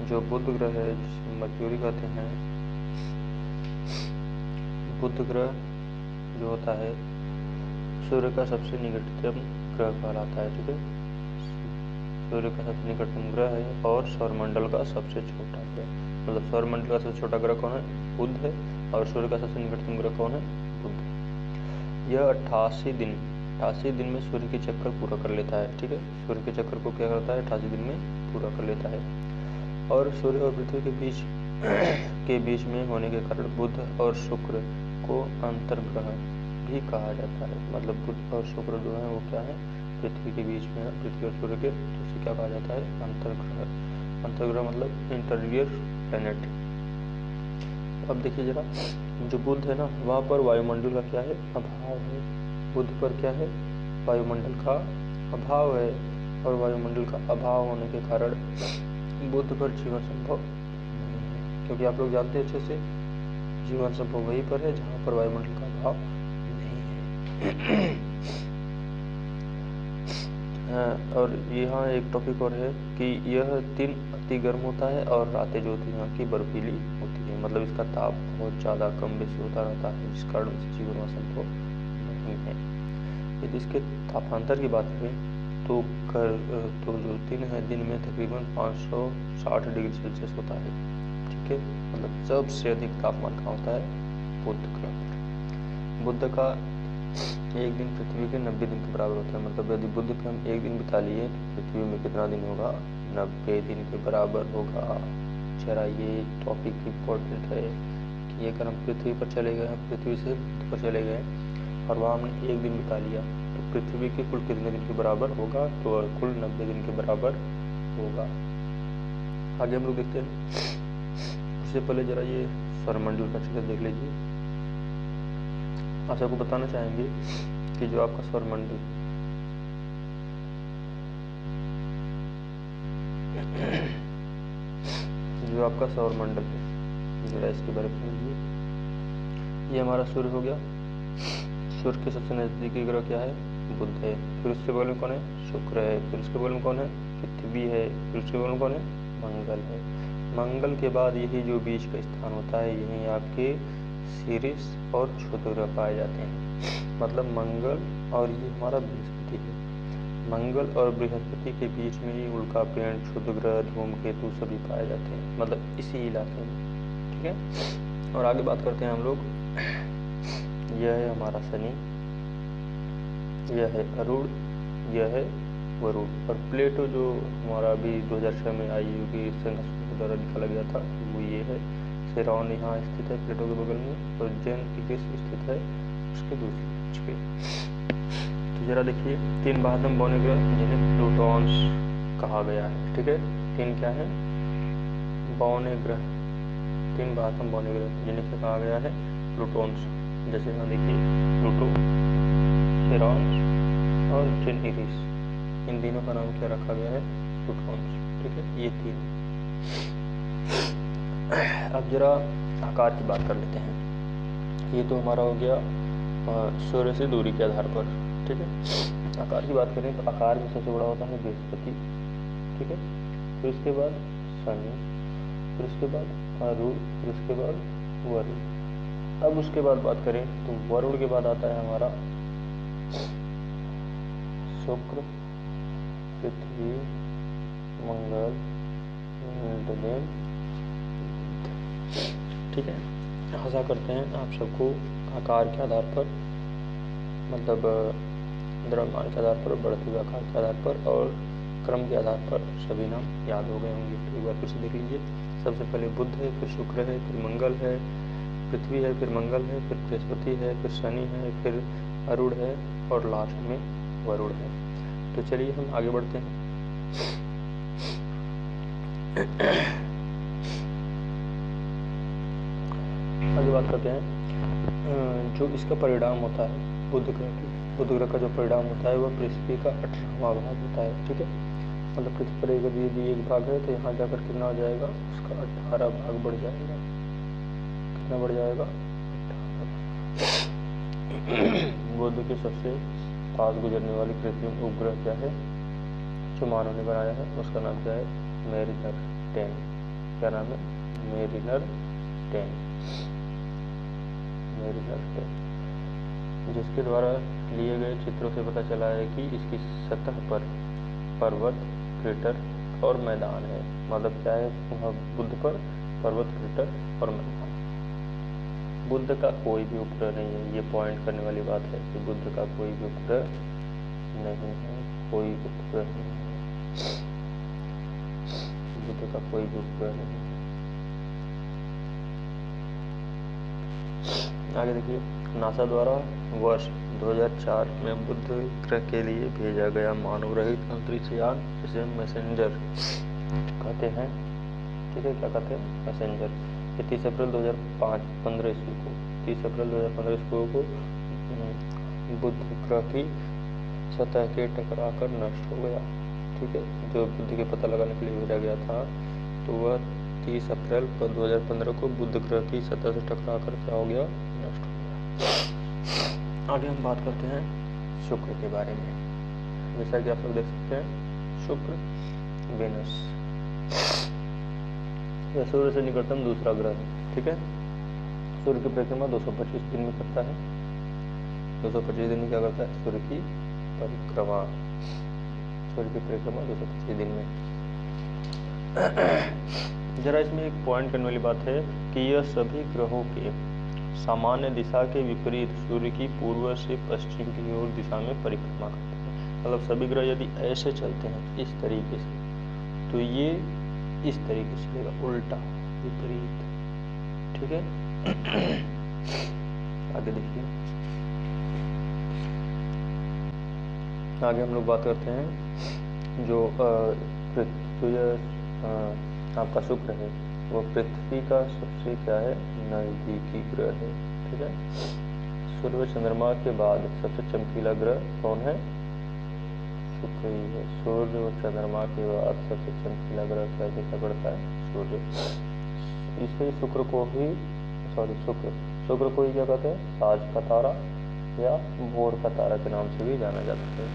जो बुध ग्रह है जिसे मरक्यूरी कहते हैं, बुध ग्रह जो होता है सूर्य का सबसे निकटतम ग्रह कहलाता है। ठीक है, सूर्य का सबसे निकटतम ग्रह है और सौरमंडल का सबसे छोटा ग्रह। मतलब सौरमंडल का सबसे छोटा ग्रह कौन है? बुध है। और सूर्य का सबसे निकटतम ग्रह कौन है? बुध है। यह 88 दिन में सूर्य के चक्कर पूरा कर लेता है। ठीक है, सूर्य के चक्कर को क्या करता है? 88 दिन में पूरा कर लेता है। और सूर्य और पृथ्वी के बीच में होने के कारण बुध और शुक्र को अंतर्ग्रह भी कहा जाता है। मतलब बुध और शुक्र जो है वो क्या है? पृथ्वी के बीच में है, पृथ्वी और सूर्य के, तो इसे क्या कहा जाता है? अंतर्ग्रह। अंतर्ग्रह मतलब इंटीरियर प्लैनेट। अब देखिए जरा, जो बुध है ना वहाँ पर वायुमंडल का क्या है? अभाव है। बुध पर क्या है? वायुमंडल का अभाव है। और वायुमंडल का अभाव होने के कारण बुध पर जीवन संभव नहीं है, क्योंकि आप लोग जानते हैं अच्छे से जीवन संभव वहीं पर है जहाँ पर वायुमंडल का अभाव नहीं है। और यहाँ एक टॉपिक और है कि यह दिन अति गर्म होता है और रातें जो होती हैं यहाँ की बर्फीली होती है। मतलब इसका ताप बहुत ज़्यादा कम बेसी होता रहता है, जिस कारण इस जीवन वहाँ संभव नहीं है। यदि इसके तापांतर की बात करें तो जो दिन है, दिन में तकरीबन 560 डिग्री सेल्सियस होता है। ठीक है, मतलब सबसे अधिक तापमान कहाँ होता है? बुध ग्रह पर। बुध का एक दिन पृथ्वी के 90 दिन के बराबर होता है। मतलब यदि बुध पे हम एक दिन बिता लिए तो पृथ्वी में कितना दिन होगा? 90 दिन के बराबर होगा। जरा ये टॉपिक इम्पोर्टेंट है कि अगर हम पृथ्वी पर चले गए, पृथ्वी से बुध पर चले गए और वहाँ हमने एक दिन बिता लिया तो पृथ्वी के कुल कितने दिन के बराबर होगा? तो कुल 90 दिन के बराबर होगा। आगे हम लोग देखते हैं। उससे पहले जरा ये सौरमंडल का चित्र देख लीजिए। आप सबको बताना चाहेंगे कि जो आपका सौरमंडल जो जो आपका सौरमंडल है। जरा इसके बारे में समझिए। ये हमारा सूर्य हो गया। सूर्य के सबसे नज़दीकी ग्रह क्या है? बुध है। फिर उसके बगल में कौन है? शुक्र है। फिर उसके बगल में कौन है? पृथ्वी है। फिर उसके बगल में कौन है? मंगल है। मंगल के बाद यही जो बीच का स्थान होता है, यहीं आपके सीरिस और क्षुद्र ग्रह पाए जाते हैं। मतलब मंगल और ये हमारा बृहस्पति है। मंगल और बृहस्पति के बीच में ही उल्का पिंड, क्षुद्र ग्रह, धूमकेतु सभी पाए जाते हैं, मतलब इसी इलाके में। ठीक है, और आगे बात करते हैं हम लोग। यह है हमारा शनि, यह है अरुण, यह है वरुण। और प्लेटो जो हमारा अभी 2006 में आईयू की संघर्ष द्वारा निकाला गया था, वो ये है। सेरॉन यहाँ स्थित है प्लेटो के बगल में, और जेन इरिस स्थित है उसके दूसरी पक्ष पे। तो जरा देखिए, 3 महातम बौने ग्रह जिन्हें प्लूटॉन्स कहा गया है। ठीक है, 3 क्या है? बौने ग्रह, 3 महातम बौने ग्रह जिन्हें क्या कहा गया है? प्लूटॉन्स। जैसे यहाँ देखिए, प्लूटो, सेरॉन और जेन इरिस, इन तीनों का नाम क्या रखा गया है? प्लूटॉन्स। ठीक है, ये 3। अब जरा आकार की बात कर लेते हैं। ये तो हमारा हो गया सूर्य से दूरी के आधार पर। ठीक है, आकार की बात करें तो आकार में सबसे बड़ा होता है बृहस्पति। ठीक है, फिर उसके बाद शनि, फिर उसके बाद अरुण, फिर उसके बाद वरुण। अब उसके बाद बात करें तो वरुण के बाद आता है हमारा शुक्र, पृथ्वी, मंगल, बुध। ठीक है, आशा करते हैं आप सबको आकार के आधार पर, मतलब द्रव्यमान के आधार पर, बढ़ते हुए आकार के आधार पर और क्रम के आधार पर सभी नाम याद हो गए होंगे। तो एक बार फिर से देख लीजिए। सबसे पहले बुध है, फिर शुक्र है, फिर मंगल है, पृथ्वी है, फिर मंगल है, फिर बृहस्पति है, फिर शनि है, फिर अरुण है और लास्ट में वरुण है। तो चलिए हम आगे बढ़ते हैं। आगे बात करते हैं जो इसका परिणाम होता है बुध ग्रह की। बुध ग्रह का जो परिणाम होता है वह पृथ्वी का 18वां भाग होता है। ठीक है, मतलब पृथ्वी पर यदि एक भाग है तो यहाँ जाकर कितना हो जाएगा? उसका 18 भाग बढ़ जाएगा। कितना बढ़ जाएगा? 18। बुध के सबसे पास गुजरने वाली कृत्रिम उपग्रह क्या है जो मानव ने बनाया है? उसका नाम क्या है? मेरिनर 10। क्या नाम है? मेरिनर 10। मेरिनर 10, जिसके द्वारा लिए गए चित्रों से पता चला है कि इसकी सतह पर पर्वत, क्रेटर और मैदान है। मतलब क्या है वहाँ बुध पर? पर्वत, क्रेटर और मैदान। बुध का कोई भी उपग्रह नहीं है। ये पॉइंट करने वाली बात है कि बुध का कोई भी उपग्रह नहीं है। कोई उपग्रह नहीं है, बुध का कोई भी उपग्रह नहीं है। आगे देखिए, नासा द्वारा वर्ष 2004 में बुध ग्रह के लिए भेजा गया मानव रहित अंतरिक्ष यान, जिसे मैसेंजर कहते हैं। ठीक है, क्या कहते हैं? मैसेंजर। ये 30 अप्रैल 2015 ईस्वी को 30 अप्रैल 2015 ईस्वी को बुध ग्रह की सतह के टकराकर नष्ट हो गया। ठीक है, जो बुध के पता लगाने के लिए भेजा गया था, तो वह 30 अप्रैल 2015 को बुध ग्रह की सतह से टकराकर क्या हो गया? नष्ट हो गया। आगे हम बात करते हैं शुक्र के बारे में। जैसा कि आप लोग देख सकते हैं, शुक्र वेनस यह सूर्य से निकटतम दूसरा ग्रह है। ठीक है, सूर्य की परिक्रमा 225 दिन में करता है। 225 दिन में क्या करता है? सूर्य की परिक्रमा। सूर्य की परिक्रमा 225 दिन में। जरा इसमें एक पॉइंट करने वाली बात है कि यह सभी ग्रहों के सामान्य दिशा के विपरीत सूर्य की पूर्व से पश्चिम की ओर दिशा में परिक्रमा करते हैं। मतलब सभी ग्रह यदि ऐसे चलते हैं इस तरीके से, तो ये इस तरीके से चलेगा, उल्टा, विपरीत। ठीक है, आगे देखिए। आगे हम लोग बात करते हैं जो आपका शुक्र है, वो पृथ्वी का सबसे क्या है? नजदीकी ग्रह है। ठीक है, सूर्य व चंद्रमा के बाद सबसे चमकीला ग्रह कौन है? शुक्र ही है। सूर्य व चंद्रमा के बाद सबसे चमकीला ग्रह क्या दिखाई पड़ता है? सूर्य। इसे शुक्र को ही क्या कहते हैं, साज का तारा या भोर का तारा के नाम से भी जाना जाता है।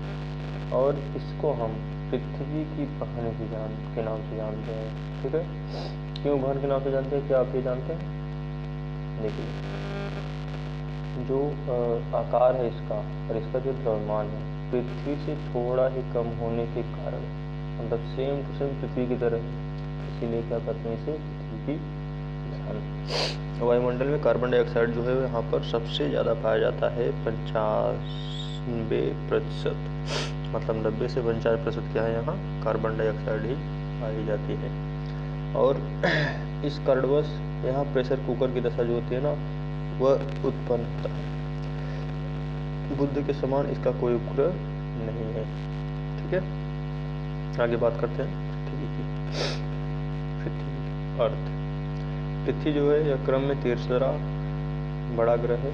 और इसको हम पृथ्वी की बहन के नाम से जानते हैं। ठीक है, क्यों बहन के नाम से जानते हैं, क्या आप ये जानते हैं? देखिए, जो आकार है इसका और इसका जो द्रव्यमान है पृथ्वी से थोड़ा ही कम होने के कारण, मतलब सेम टू सेम पृथ्वी की तरह है, इसीलिए क्या कहते हैं इसे पृथ्वी की बहन। वायुमंडल में कार्बन डाइऑक्साइड जो है यहाँ पर सबसे ज़्यादा पाया जाता है, 95%, मतलब 90 से 95% क्या है, यहाँ कार्बन डाइऑक्साइड ही पाई जाती है। और इस कारणवश यहाँ प्रेशर कुकर की दशा जो होती है ना, वह उत्पन्न होता है। बुध के समान इसका कोई उपग्रह नहीं है। ठीक है, आगे बात करते हैं पृथ्वी अर्थ। पृथ्वी जो है यह क्रम में तीसरा बड़ा ग्रह है,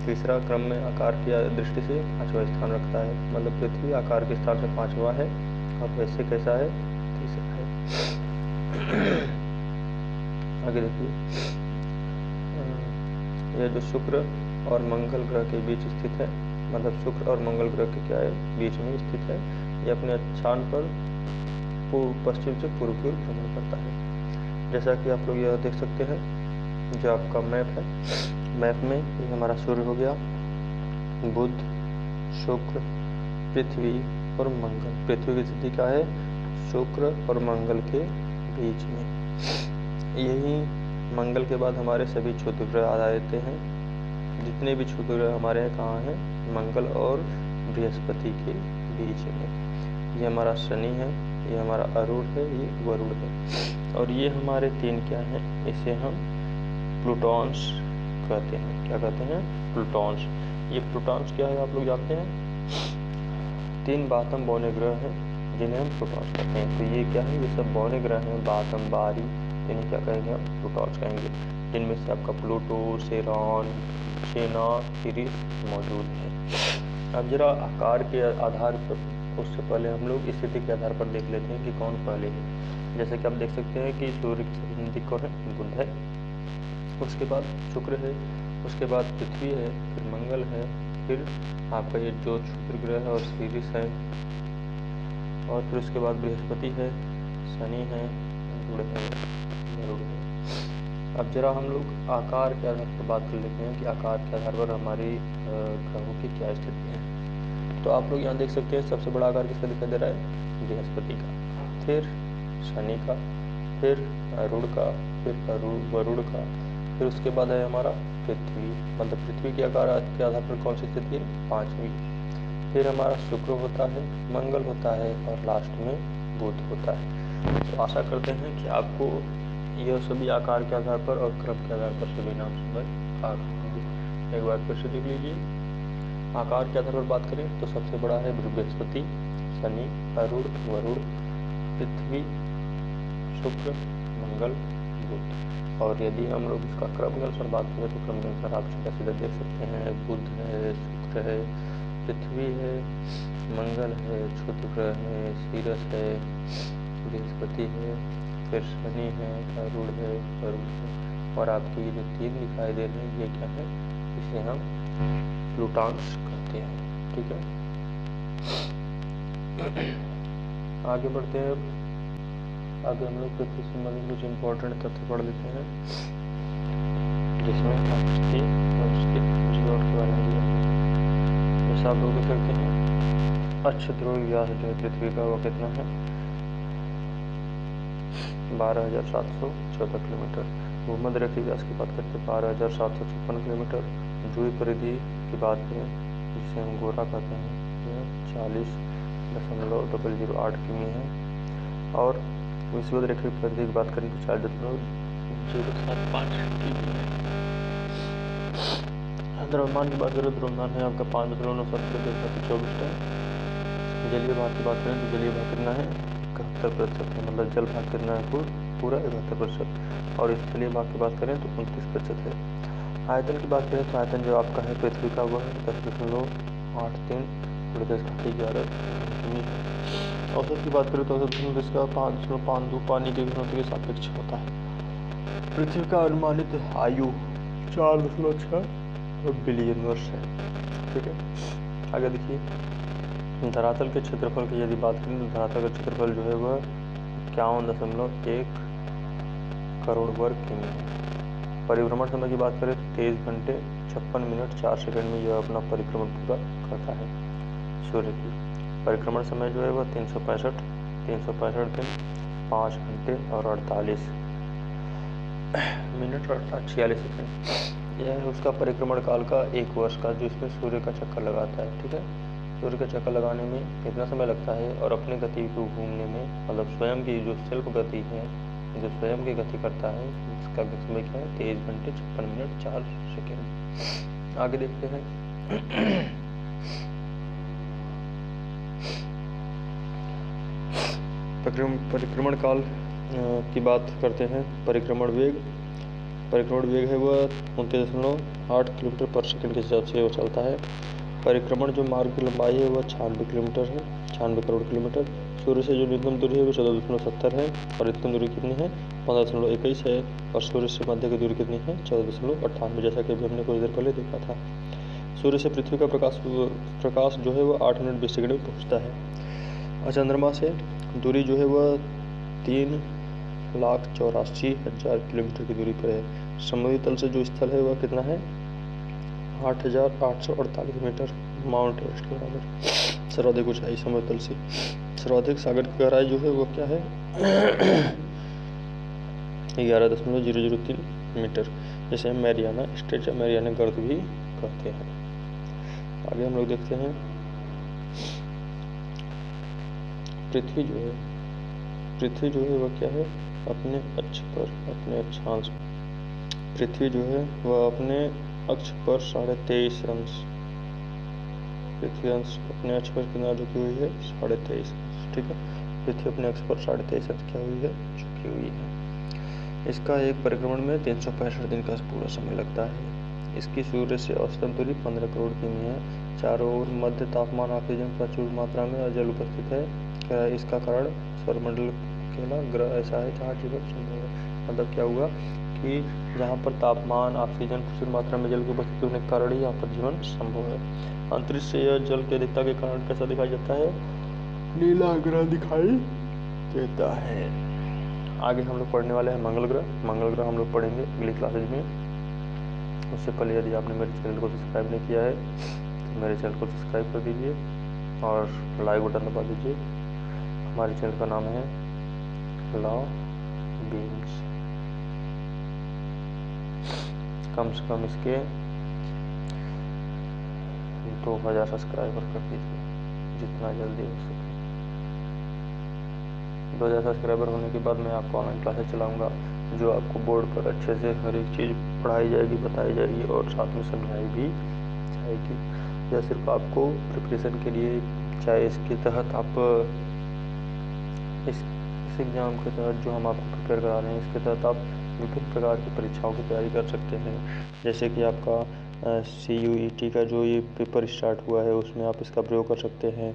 तीसरा क्रम में आकार की दृष्टि से 5वां स्थान रखता है। मतलब पृथ्वी आकार के स्थान से 5वां है और वैसे कैसा है, तीसरा है। आगे देखिए, यह जो शुक्र और मंगल ग्रह के बीच स्थित है, मतलब शुक्र और मंगल ग्रह के क्या है, बीच में स्थित है। यह अपने अक्षांश पर पश्चिम से पूर्व की ओर भ्रमण करता है। जैसा कि आप लोग यह देख सकते हैं, जो आपका मैप है, मैप में ये हमारा सूर्य हो गया, बुध, शुक्र, पृथ्वी और मंगल। पृथ्वी की स्थिति क्या है, शुक्र और मंगल के बीच में। यही मंगल के बाद हमारे सभी क्षुद्र ग्रह आ जाते हैं। जितने भी क्षुद्र ग्रह हमारे यहाँ कहाँ हैं, मंगल और बृहस्पति के बीच में। ये हमारा शनि है, ये हमारा अरुण है, ये वरुण है। और ये हमारे 3 क्या हैं, इसे हम प्लूटॉन्स कहते हैं। क्या कहते हैं, प्लूटॉन्स। ये प्लूटॉन्स क्या है, आप लोग जानते हैं, 3 बातम बौने ग्रह हैं जिन्हें हम प्लूटॉन्स कहते हैं। तो ये क्या है, ये सब बौने ग्रह हैं, बातम, बारी, इन्हें क्या कहेंगे, हम प्लूटॉन्स कहेंगे। जिनमें से आपका प्लूटो, सेरॉन, चेना, इरिस मौजूद है। अब जरा आकार के आधार पर, उससे पहले हम लोग स्थिति के आधार पर देख लेते हैं कि कौन पहले है। जैसे कि आप देख सकते हैं कि सूर्य की नजदीक कौन है, बुध है, उसके बाद शुक्र है, उसके बाद पृथ्वी है, फिर मंगल है, फिर आपका ये जो क्षुद्र ग्रह है और सीरिस है, और फिर उसके बाद बृहस्पति है, शनि है, गुरु है। अब जरा हम लोग आकार के आधार पर बात कर लेते हैं कि आकार के आधार पर हमारी ग्रहों की क्या स्थिति है। तो आप लोग यहाँ देख सकते हैं, सबसे बड़ा आकार किसका दिखाई दे रहा है, बृहस्पति का, फिर शनि का, फिर अरुण का, फिर वरुण का, फिर उसके बाद है हमारा पृथ्वी। मतलब पृथ्वी के आकार के आधार पर कौन सी स्थिति है, 5वीं। फिर हमारा शुक्र होता है, मंगल होता है और लास्ट में बुध होता है। तो आशा करते हैं कि आपको यह सभी आकार के आधार पर और क्रम के आधार पर सभी नाम समझ आ गए होंगे। एक बार फिर से देख लीजिए, आकार के आधार पर बात करें तो सबसे बड़ा है बृहस्पति, शनि, अरुण, वरुण, पृथ्वी, शुक्र, मंगल, बुध। और यदि हम लोग इसका क्रम के अनुसार बात करें तो क्रम के अनुसार आप सीधा देख सकते हैं, बुध है, शुक्र है, पृथ्वी है, मंगल है, क्षुद्र ग्रह है, सीरस है, बृहस्पति है, फिर शनि है, अरुण है, वरुण है, और आपके ये जो 3 दिखाई दे रहे हैं, ये क्या है, इसे हम प्लूटॉन्स कहते हैं। ठीक है, आगे बढ़ते हैं। आगे हम लोग पृथ्वी से संबंधित कुछ इम्पोर्टेंट तथ्य पढ़ लेते हैं, जिसमें उसके जीवन के बारे में जैसा आप लोग देख सकते हैं, अक्ष ध्रुव व्यास जो है पृथ्वी का वो कितना है, 12,714 किलोमीटर। भूमध्य रेखा व्यास की बात करते हैं 12,756 किलोमीटर। ध्रुवीय परिधि की बात करें जिसे हम गोरा कहते हैं, यह 40.008 किमी है। और विषुवत रेखा की परिधि की बात करें तो 4.075 किमी है। द्रव्यमान की बात करें तो द्रव्यमान है आपका 5.970 टन। जलीय भाग की बात करें तो जलीय भाग कितना है, 71% है, मतलब जल भाग कितना है पूरा 71%। और स्थलीय भाग की बात करें तो 29% है। आयतन की बात करें तो आयतन जो आपका है पृथ्वी का वो है 10.83 किमी है। औसत की बात करें तो औसत घनत्व इसका 5.52 पानी के घनत्व के सापेक्ष होता है। पृथ्वी का अनुमानित आयु 4.6 बिलियन वर्ष है। ठीक है, आगे देखिए धरातल के क्षेत्रफल की यदि बात करें तो धरातल का क्षेत्रफल जो है वह 51.1 करोड़ वर्ग किमी है। परिभ्रमण समय की बात करें तो 23 घंटे 56 मिनट 4 सेकंड में यह अपना परिक्रमण पूरा करता है। सूर्य की परिक्रमण समय जो है वह 365 दिन 5 घंटे और 48 मिनट और 46 सेकंड। यह है उसका परिक्रमण काल का 1 वर्ष का, जो इसमें सूर्य का चक्कर लगाता है। ठीक है, सूर्य का चक्कर लगाने में कितना समय लगता है और अपनी गति को घूमने में, मतलब स्वयं की जो सेल्फ गति है, जो स्वयं की गति करता है, इसका समय क्या है 23 घंटे 56 मिनट 4 सेकेंड। आगे देखते हैं परिक्रमण काल की बात करते हैं। परिक्रमण वेग है वह 29.8 किलोमीटर पर सेकंड के हिसाब से वो चलता है। परिक्रमण जो मार्ग की लंबाई है वह 96 किलोमीटर है, 96 करोड़ किलोमीटर। सूर्य से जो न्यूनतम दूरी है वो 14.70 है और अधिकतम दूरी कितनी है 15.21 है। और सूर्य से मध्य की दूरी कितनी है 14.98, जैसा कि अभी हमने कुछ देर पहले देखा था। सूर्य से पृथ्वी का प्रकाश जो है वह 8 मिनट 20 सेकंड में पहुँचता है। और चंद्रमा से दूरी जो है वह 3,84,000 किलोमीटर की दूरी पर है। समुद्री तल से जो स्थल है वह कितना है 8,848 मीटर, माउंट एवरेस्ट के बराबर सर्वाधिक ऊंचाई समुद्र तल से। सर्वाधिक सागर की गहराई जो है वो क्या है 11.003 मीटर, जिसे हम मैरियाना स्ट्रेच या मैरियाना गर्त भी कहते हैं। आगे हम लोग देखते हैं पृथ्वी जो है वह क्या है अपने अक्ष पर, अपने अक्षांश, पृथ्वी जो है वह अपने अक्ष पर 23.5 अंश, पृथ्वी अंश अपने अक्ष पर कितना झुकी हुई है 23.5। ठीक है, पृथ्वी अपने अक्ष पर 23.5 अंश क्या हुई है झुकी हुई है। इसका एक परिक्रमण में 365 दिन का पूरा समय लगता है। इसकी सूर्य से औसतन दूरी 15 करोड़ किमी है। चारों ओर मध्य तापमान, ऑक्सीजन प्रचुर मात्रा में और जल उपस्थित है। इसका कारण सौरमंडल अकेला ग्रह ऐसा है जहाँ जीवन संभव है। मतलब क्या हुआ कि जहाँ पर तापमान, ऑक्सीजन प्रचुर मात्रा में जल की उपस्थिति होने के कारण ही यहाँ पर जीवन संभव है। अंतरिक्ष से यह जल की अधिकता के कारण कैसा दिखाई देता है नीला ग्रह दिखाई देता है। आगे हम लोग पढ़ने वाले हैं मंगल ग्रह हम लोग पढ़ेंगे अगली क्लासेज में। उससे पहले यदि आपने मेरे चैनल को सब्सक्राइब नहीं किया है तो मेरे चैनल को सब्सक्राइब कर दीजिए और लाइक बटन दबा दीजिए। हमारे चैनल का नाम है लॉ बीम्स। कम से कम इसके 2000 सब्सक्राइबर कर दीजिए जितना जल्दी हो सके। 2000 सब्सक्राइबर होने के बाद मैं आपको ऑनलाइन क्लासेस चलाऊंगा जो आपको बोर्ड पर अच्छे से हर एक चीज़ पढ़ाई जाएगी, बताई जाएगी और साथ में समझाई भी जाएगी। या सिर्फ आपको प्रिपरेशन के लिए, चाहे इसके तहत आप इस एग्ज़ाम के तहत जो हम आपको प्रिपेयर करा रहे हैं, इसके तहत आप विभिन्न प्रकार की परीक्षाओं की तैयारी कर सकते हैं। जैसे कि आपका CUET का जो ये पेपर स्टार्ट हुआ है उसमें आप इसका प्रयोग कर सकते हैं।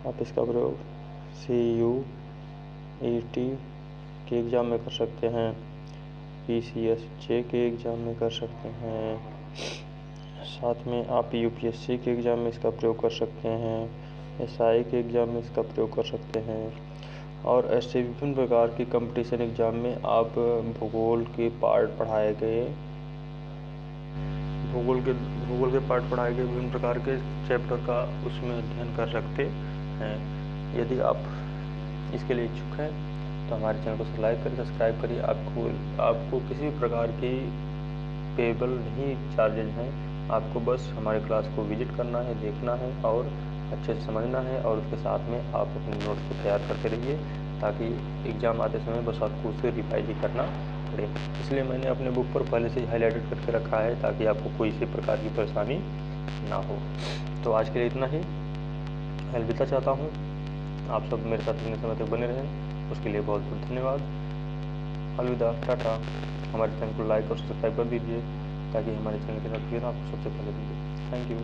आप इसका प्रयोग CUET के एग्ज़ाम में कर सकते हैं, PCSJ के एग्ज़ाम में कर सकते हैं, साथ में आप UPSC के एग्ज़ाम में इसका प्रयोग कर सकते हैं, SI के एग्ज़ाम में इसका प्रयोग कर सकते हैं और ऐसे विभिन्न प्रकार के कंपटीशन एग्ज़ाम में आप भूगोल के पार्ट पढ़ाए गए विभिन्न प्रकार के चैप्टर का उसमें अध्ययन कर सकते हैं। यदि आप इसके लिए इच्छुक हैं तो हमारे चैनल को लाइक करिए, सब्सक्राइब करिए। आपको किसी भी प्रकार की पेबल नहीं चार्जेज हैं, आपको बस हमारे क्लास को विजिट करना है, देखना है और अच्छे से समझना है और उसके साथ में आप अपने नोट्स को तैयार करते रहिए ताकि एग्ज़ाम आते समय बस आपको उसे रिवाइज ही करना पड़े। इसलिए मैंने अपने बुक पर पहले से हाईलाइटेड करके रखा है ताकि आपको कोई सी प्रकार की परेशानी ना हो। तो आज के लिए इतना ही, अलविदा चाहता हूँ। आप सब मेरे साथ इतने समय तक बने रहें उसके लिए बहुत बहुत धन्यवाद। अलविदा, टाटा। हमारे चैनल को लाइक और सब्सक्राइब कर दीजिए ताकि हमारे चैनल के नोटिफिकेशन आपको सबसे पहले मिले। Thank you.